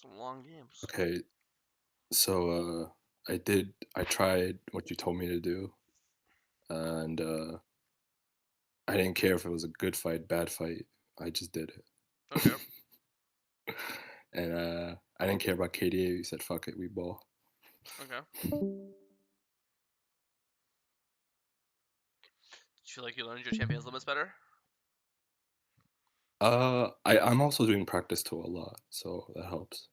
Some long games. Okay, so I tried what you told me to do, and I didn't care if it was a good fight, bad fight. I just did Okay. it. And I didn't care about KDA. You said fuck it, we ball. Okay. Do you feel like you learned your champions limits better? I'm also doing practice tour a lot, so that helps.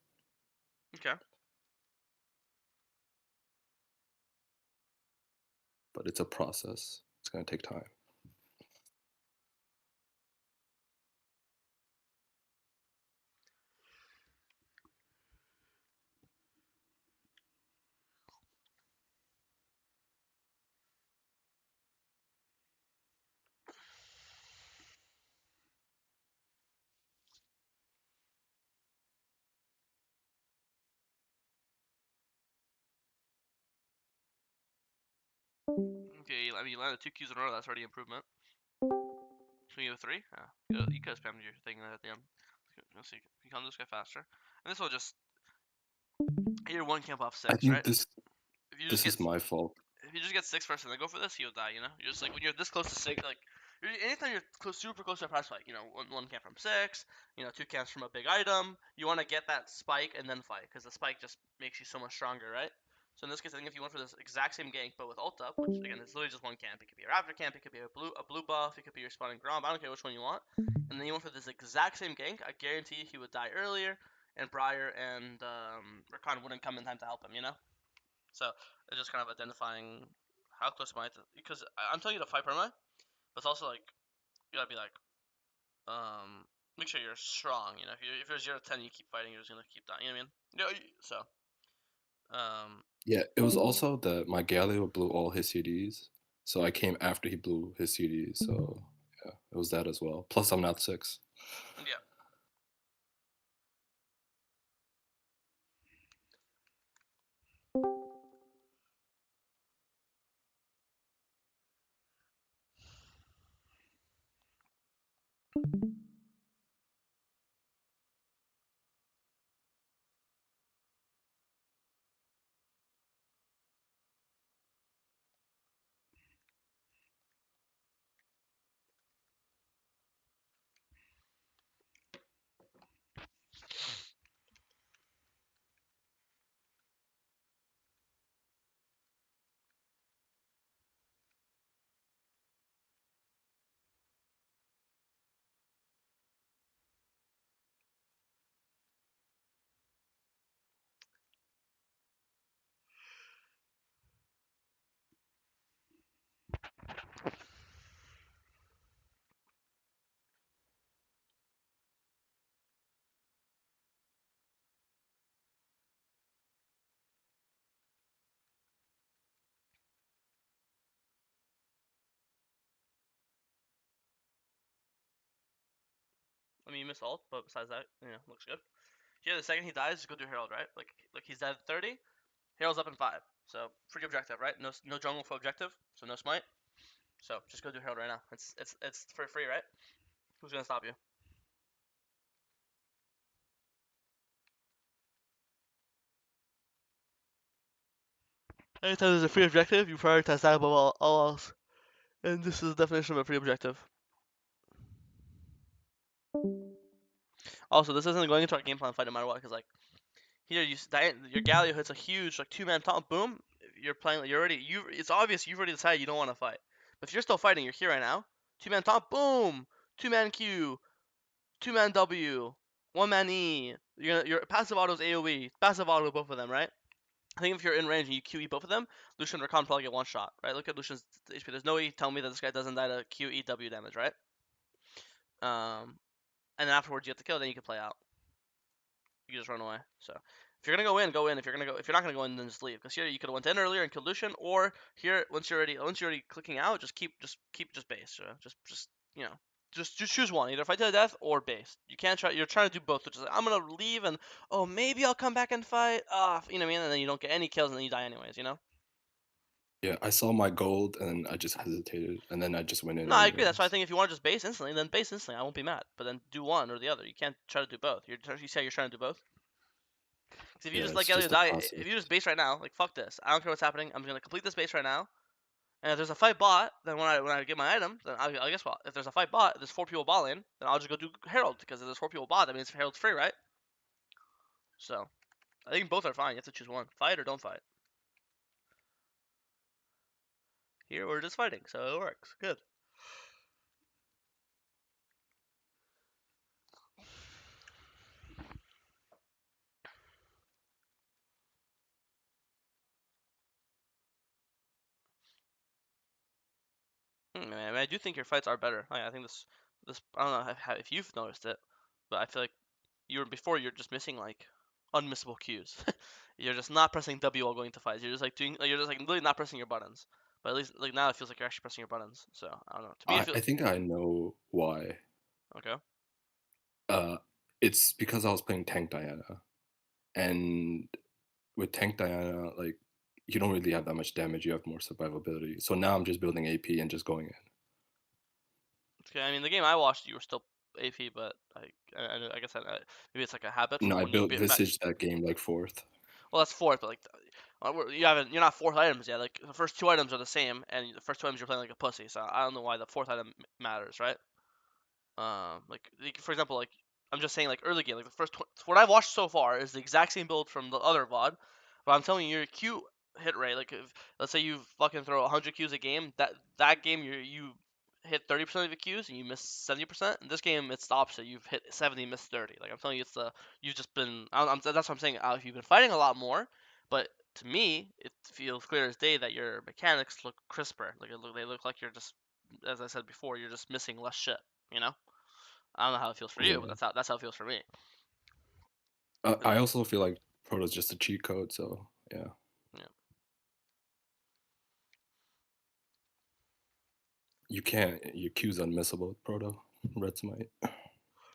Okay. But it's a process. It's gonna take time. Okay, I mean, you landed 2 Qs in a row. That's already improvement. So you have 3? Yeah. You could have spammed your thing at the end. Let's see. You can this guy faster. And this will just. You're 1 camp off I 6, think right? this If you just this get is my fault. if you just get 6 first and then go for this, he'll die. You're just like when you're this close to 6, like anytime you're super close to a prize fight, one camp from 6, 2 camps from a big item, you want to get that spike and then fight because the spike just makes you so much stronger, right? So in this case, I think if you went for this exact same gank but with ult up, which again is literally just 1 camp, it could be a raptor camp, it could be a blue buff, it could be your spawning Grom, I don't care which one you want, and then you went for this exact same gank, I guarantee he would die earlier, and Briar and Rakan wouldn't come in time to help him. So it's just kind of identifying how close am I to, because I'm telling you to fight perma, but it's also like you gotta be like um make sure you're strong. If you're 0 to 10, you keep fighting, you're just gonna keep dying. You know what I mean? So um Yeah, it was also that my Galio blew all his CDs, so I came after he blew his CDs. So yeah, it was that as well. Plus, I'm not 6. yeah. I mean, you missed ult, but besides that, looks good. Here, the second he dies, just go do Herald, right? Like he's dead at 30. Herald's up in 5. So free objective, right? No jungle for objective, so no smite. So just go do Herald right now. It's for free, right? Who's gonna stop you? Anytime there's a free objective, you prioritize that above all else. And this is the definition of a free objective. Also, this isn't going into our game plan fight no matter what, because like here your Galio hits a huge like 2-man top boom. You're playing. You're already you. It's obvious you've already decided you don't want to fight. But if you're still fighting, you're here right now. 2-man top boom. 2-man Q. 2-man W. 1-man E. Your passive auto is AOE. Passive auto both of them, right? I think if you're in range and you QE both of them, Lucian and Rakan probably get one shot, right? Look at Lucian's HP. There's no way you tell me that this guy doesn't die to QE W damage, right? And then afterwards you have to kill, then you can play out. You can just run away. So if you're gonna go in, go in. If you're not gonna go in, then just leave. Because here you could have went in earlier and killed Lucian, or here once you're already clicking out, just keep base. You know just choose one. Either fight to the death or base. You can't try. You're trying to do both, which is like, I'm gonna leave and oh maybe I'll come back and fight. You know what I mean? And then you don't get any kills and then you die anyways. Yeah, I saw my gold and I just hesitated, and then I just went in No, I agree. That's why I anyways. think if you want to just base instantly, then base instantly. I won't be mad. But then do one or the other. You can't try to do both. You say you're trying to do both. If you Yeah, just let it's Galio just a die, process. if you just base right now, like fuck this, I don't care what's happening. I'm gonna complete this base right now. And if there's a fight bot, then when I get my item, then I guess what? If there's a fight bot, there's 4 people bot lane, then I'll just go do Herald because if there's 4 people bot, that means Herald's free, right? So I think both are fine. You have to choose one: fight or don't fight. Here we're just fighting, so it works. Good. Man, I do think your fights are better. I think this I don't know if you've noticed it, but I feel like you're just missing like unmissable cues. You're just not pressing W while going to fights. You're just like doing you're just like literally not pressing your buttons. But at least like now it feels like you're actually pressing your buttons. So I don't know. To me, it I feels think I know why. okay. Uh, it's because I was playing tank Diana, and with tank Diana, like you don't really have that much damage. You have more survivability. So now I'm just building AP and just going in. Okay, I mean the game I watched, you were still AP, but I guess maybe it's like a habit No, from I when you built be back. Visage that game like fourth. Well, that's fourth, but like you're not fourth items yet. Like the first 2 items are the same, and the first 2 items you're playing like a pussy. So I don't know why the fourth item matters, right? Like for example, like I'm just saying, like early game, like the first what I've watched so far is the exact same build from the other VOD, but I'm telling you, your Q hit rate, like if let's say you fucking throw 100 Qs a game, that game you hit 30% of your Qs and you miss 70%. In this game, it's the opposite. You've hit 70, missed 30. Like I'm telling you, you've just been. That's what I'm saying. If you've been fighting a lot more, but to me, it feels clear as day that your mechanics look crisper. They look like you're just, as I said before, you're just missing less shit. You know. I don't know how it feels for you, but Yeah. that's how it feels for me. I also feel like Proto's just a cheat code. So yeah, Yeah. you can't. Your Q's unmissable with Proto. Red Smite.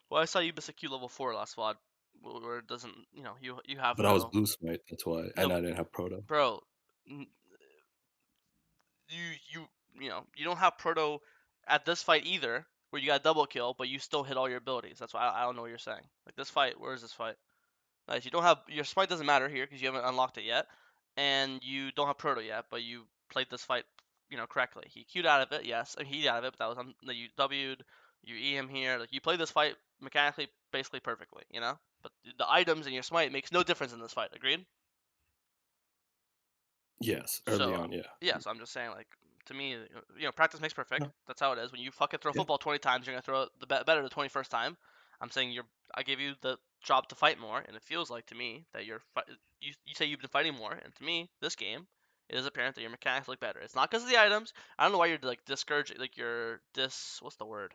Well, I saw you miss a Q level 4 last VOD, where it doesn't, you have But I was no, blue Smite. That's why, no, and I didn't have Proto. bro, you you you don't have proto at this fight either, where you got a double kill, but you still hit all your abilities. That's why I don't know what you're saying. Like this fight, where is this fight? Nice. You don't have your smite doesn't matter here because you haven't unlocked it yet, and you don't have proto yet, but you played this fight, correctly. He queued out of it, yes, he out of it, but that was you W'd, you E him here. Like you played this fight mechanically, basically perfectly. But the items in your smite makes no difference in this fight. Agreed? Yes, early So on, yeah. yeah, so I'm just saying, like to me, practice makes perfect. No, That's how it is. When you fucking throw a yeah. football 20 times, you're gonna throw it better the 21st time. I'm saying I gave you the job to fight more, and it feels like to me that you say you've been fighting more, and to me, this game, it is apparent that your mechanics look better. It's not because of the items. I don't know why you're like discouraging, like you're what's the word?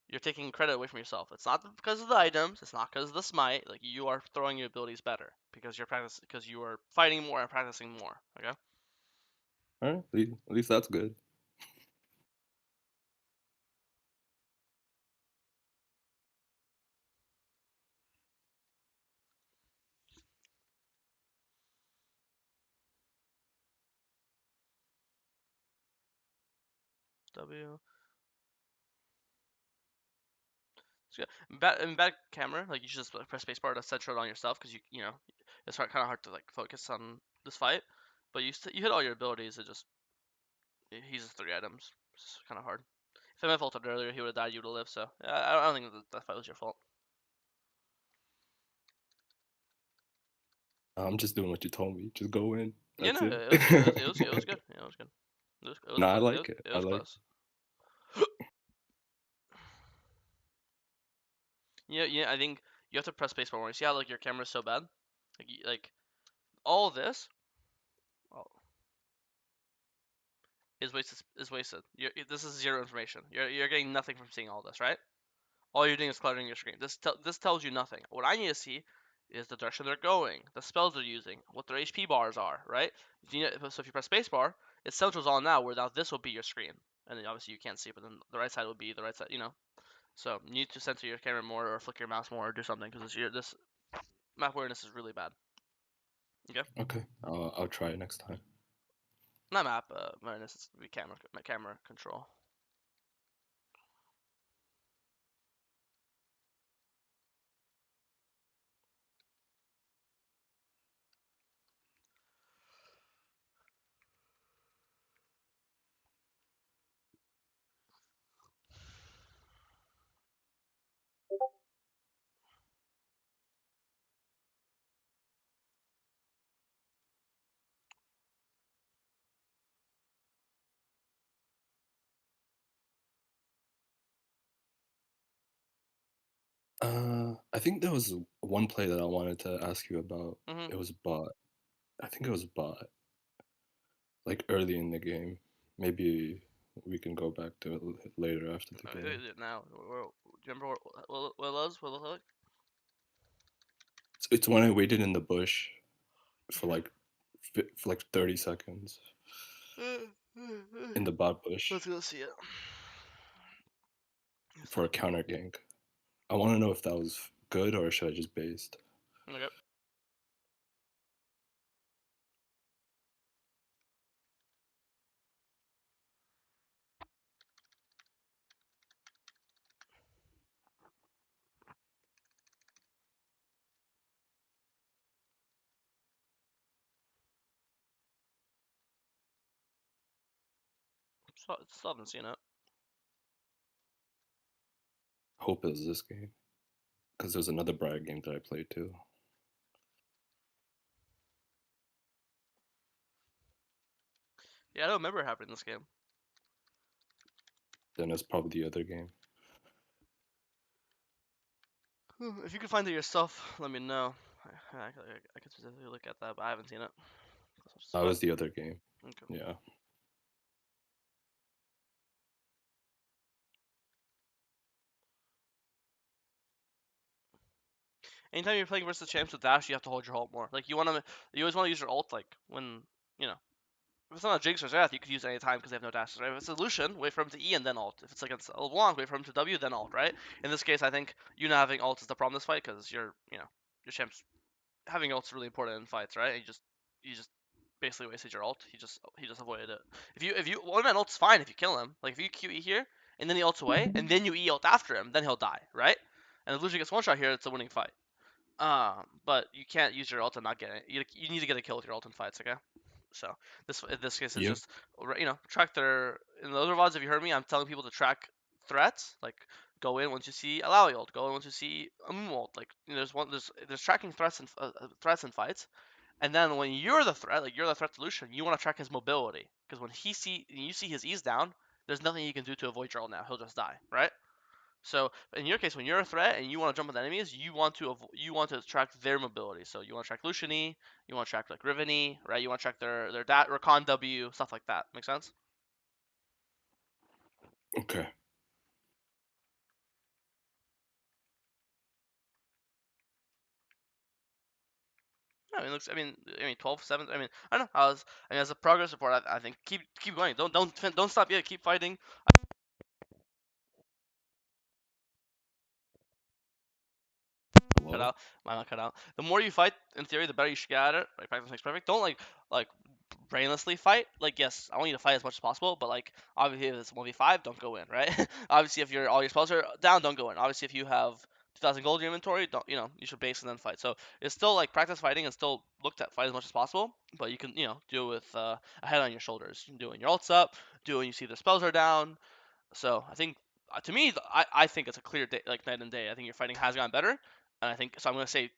You're taking credit away from yourself. It's not because of the items. It's not because of the smite. Like you are throwing your abilities better because you are fighting more and practicing more. Okay. All right, at least that's good. W. It's good. In bad camera, like you should just press spacebar to center it on yourself because it's kind of hard to like focus on this fight. But you hit all your abilities. He uses 3 items. It's kind of hard. If I had ulted earlier, he would have died. You would have lived. So I don't think that fight was your fault. I'm just doing what you told me. Just go in. Yeah, That's no, it. it was good. Yeah, it was good. It was No, I close. like it. It I was like. close. Yeah, yeah. I think you have to press spacebar more. You see how like your camera's so bad? Like all this. Oh, is wasted. Is wasted. This is zero information. You're getting nothing from seeing all this, right? All you're doing is cluttering your screen. This tells you nothing. What I need to see is the direction they're going, the spells they're using, what their HP bars are, right? So if you press spacebar, it centers all now. Where now this will be your screen, and then obviously you can't see, but then the right side will be the right side. So you need to center your camera more, or flick your mouse more, or do something because this map awareness is really bad. Okay, Okay, I'll try it next time. not map awareness. It's camera control. I think there was one play that I wanted to ask you about. Mm-hmm. It was bot. I think it was bot. Like early in the game. Maybe we can go back to it later after the game. Now, do you remember what it was? What it looked like? It's when I waited in the bush for like 30 seconds in the bot bush Let's go see it. for a counter gank. I want to know if that was good or should I just based. Okay. Still haven't seen it. Hope it was this game because there's another Briar game that I played too. Yeah, I don't remember it happening in this game. Then it's probably the other game. If you can find it yourself, let me know. I could specifically look at that, but I haven't seen it. That was the other game. Okay. Yeah. Anytime you're playing versus champs with dash, you have to hold your ult more. Like you always want to use your ult like when you know. If it's not a Jinx or Zerath, you could use it any time because they have no dashes, right? If it's a Lucian, wait for him to E and then ult. If it's against a LeBlanc, wait for him to W then ult, right? In this case, I think you not having ult is the problem in this fight because your champs having ult's really important in fights, right? You just basically wasted your ult. He just avoided it. If you one man ult's fine if you kill him. Like if you QE here and then he ults away and then you E ult after him, then he'll die, right? And if Lucian gets one shot here, it's a winning fight. But you can't use your ult and not get it. You need to get a kill with your ult in fights, okay? So this case is Yep. just track their in the other VODs. If you heard me, I'm telling people to track threats. Like go in once you see Alawi ult, go in once you see a ult. Like there's tracking threats in fights. And then when you're the threat, like you're the threat solution, you want to track his mobility because when you see his E's down, there's nothing he can do to avoid your ult now. He'll just die, right? So in your case, when you're a threat and you want to jump with enemies, you want to track their mobility. So you want to track Lucian E, you want to track like Riven E, right? You want to track their Rakan W, stuff like that. Make sense? Okay. Yeah, I mean, looks. I mean, 12, 7. I mean, I don't know. As a progress report, I think keep going. Don't stop yet. Keep fighting. Cut Hello? out. Might not cut out. The more you fight, in theory, the better you should get at it. Like practice makes perfect. Don't like brainlessly fight. Like yes, I want you to fight as much as possible, but like obviously if it's 1v5, don't go in, right? Obviously if all your spells are down, don't go in. Obviously if you have 2,000 gold in your inventory, don't you should base and then fight. So it's still like practice fighting and still look to fight as much as possible, but you can do it with a head on your shoulders. You can do it when your ult's up, do it when you see the spells are down. So I think to me, I think it's a clear day, like night and day. I think your fighting has gotten better, and I think so. I'm gonna say